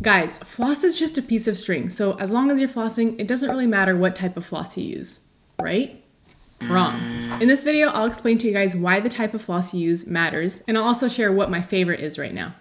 Guys, floss is just a piece of string, so as long as you're flossing, it doesn't really matter what type of floss you use, right? Wrong. In this video, I'll explain to you guys why the type of floss you use matters, and I'll also share what my favorite is right now.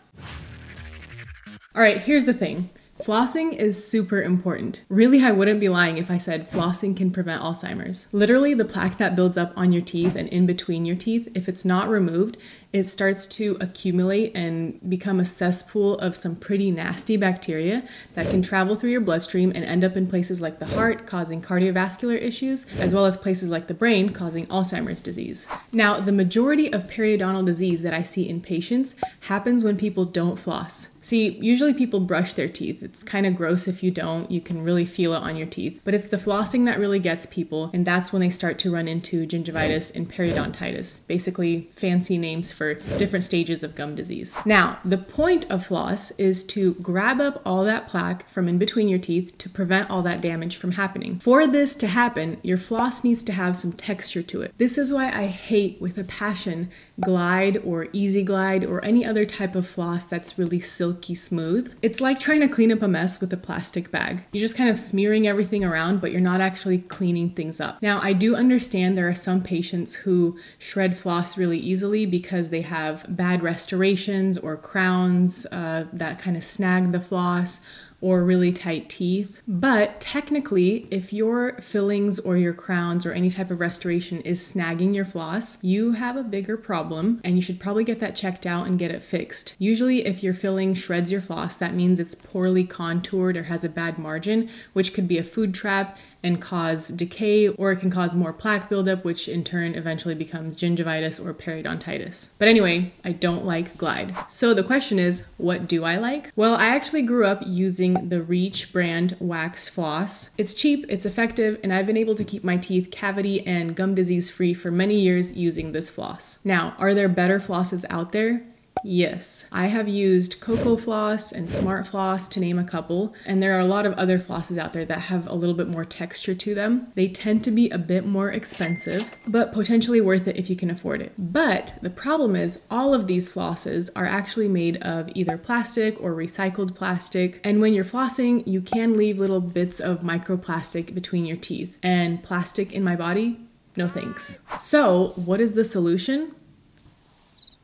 All right, here's the thing. Flossing is super important. Really, I wouldn't be lying if I said flossing can prevent Alzheimer's. Literally, the plaque that builds up on your teeth and in between your teeth, if it's not removed, it starts to accumulate and become a cesspool of some pretty nasty bacteria that can travel through your bloodstream and end up in places like the heart, causing cardiovascular issues, as well as places like the brain, causing Alzheimer's disease. Now, the majority of periodontal disease that I see in patients happens when people don't floss. See, usually people brush their teeth. It's kind of gross if you don't. You can really feel it on your teeth. But it's the flossing that really gets people, and that's when they start to run into gingivitis and periodontitis, basically fancy names for different stages of gum disease. Now, the point of floss is to grab up all that plaque from in between your teeth to prevent all that damage from happening. For this to happen, your floss needs to have some texture to it. This is why I hate with a passion Glide or Easy Glide or any other type of floss that's really silky smooth. It's like trying to clean up a mess with a plastic bag. You're just kind of smearing everything around, but you're not actually cleaning things up. Now, I do understand there are some patients who shred floss really easily because they have bad restorations or crowns that kind of snag the floss, or really tight teeth. But technically, if your fillings or your crowns or any type of restoration is snagging your floss, you have a bigger problem and you should probably get that checked out and get it fixed. Usually if your filling shreds your floss, that means it's poorly contoured or has a bad margin, which could be a food trap and cause decay, or it can cause more plaque buildup, which in turn eventually becomes gingivitis or periodontitis. But anyway, I don't like Glide. So the question is, what do I like? Well, I actually grew up using the Reach brand waxed floss. It's cheap, it's effective, and I've been able to keep my teeth cavity and gum disease free for many years using this floss. Now, are there better flosses out there? Yes, I have used Cocoa Floss and Smart Floss to name a couple, and there are a lot of other flosses out there that have a little bit more texture to them. They tend to be a bit more expensive, but potentially worth it if you can afford it. But the problem is all of these flosses are actually made of either plastic or recycled plastic, and when you're flossing, you can leave little bits of microplastic between your teeth, and plastic in my body? No thanks. So what is the solution?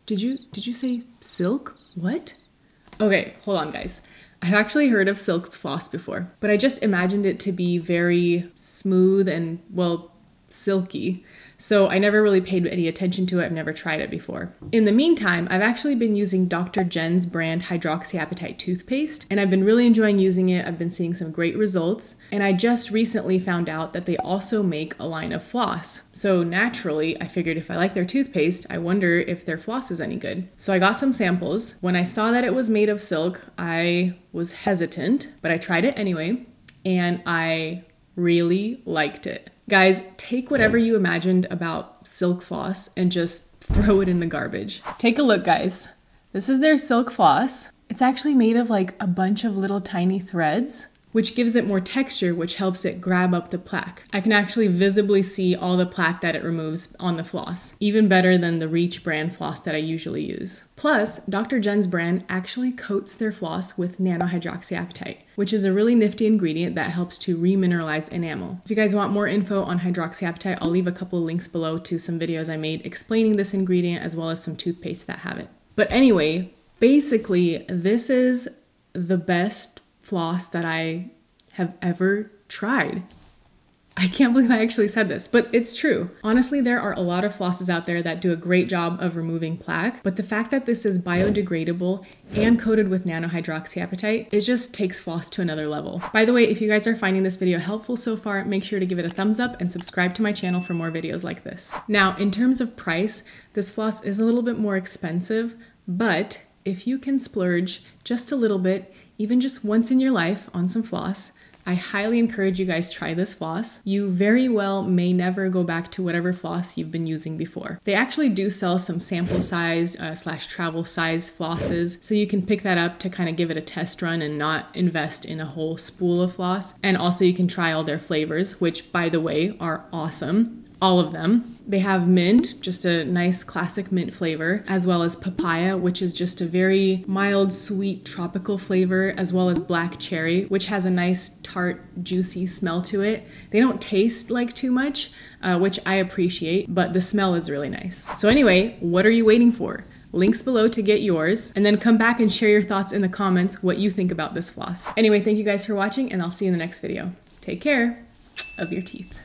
Did you say silk? What? Okay, hold on guys. I've actually heard of Silk Floss before, but I just imagined it to be very smooth and, well, silky. So I never really paid any attention to it. I've never tried it before. In the meantime, I've actually been using Dr. Jen's brand Hydroxyapatite toothpaste, and I've been really enjoying using it. I've been seeing some great results, and I just recently found out that they also make a line of floss. So naturally, I figured if I like their toothpaste, I wonder if their floss is any good. So I got some samples. When I saw that it was made of silk, I was hesitant, but I tried it anyway, and I really liked it. Guys, take whatever you imagined about Silk Floss and just throw it in the garbage. Take a look, guys. This is their Silk Floss. It's actually made of like a bunch of little tiny threads, which gives it more texture, which helps it grab up the plaque. I can actually visibly see all the plaque that it removes on the floss, even better than the Reach brand floss that I usually use. Plus, Dr. Jen's brand actually coats their floss with Nanohydroxyapatite, which is a really nifty ingredient that helps to remineralize enamel. If you guys want more info on hydroxyapatite, I'll leave a couple of links below to some videos I made explaining this ingredient as well as some toothpaste that have it. But anyway, basically, this is the best floss that I have ever tried. I can't believe I actually said this, but it's true. Honestly, there are a lot of flosses out there that do a great job of removing plaque, but the fact that this is biodegradable and coated with nanohydroxyapatite, it just takes floss to another level. By the way, if you guys are finding this video helpful so far, make sure to give it a thumbs up and subscribe to my channel for more videos like this. Now, in terms of price, this floss is a little bit more expensive, but if you can splurge just a little bit, even just once in your life on some floss, I highly encourage you guys try this floss. You very well may never go back to whatever floss you've been using before. They actually do sell some sample size / travel size flosses, so you can pick that up to kind of give it a test run and not invest in a whole spool of floss. And also you can try all their flavors, which by the way are awesome. all of them. They have mint, just a nice classic mint flavor, as well as papaya, which is just a very mild, sweet, tropical flavor, as well as black cherry, which has a nice tart, juicy smell to it. They don't taste like too much, which I appreciate, but the smell is really nice. So anyway, what are you waiting for? Links below to get yours, and then come back and share your thoughts in the comments what you think about this floss. Anyway, thank you guys for watching, and I'll see you in the next video. Take care of your teeth.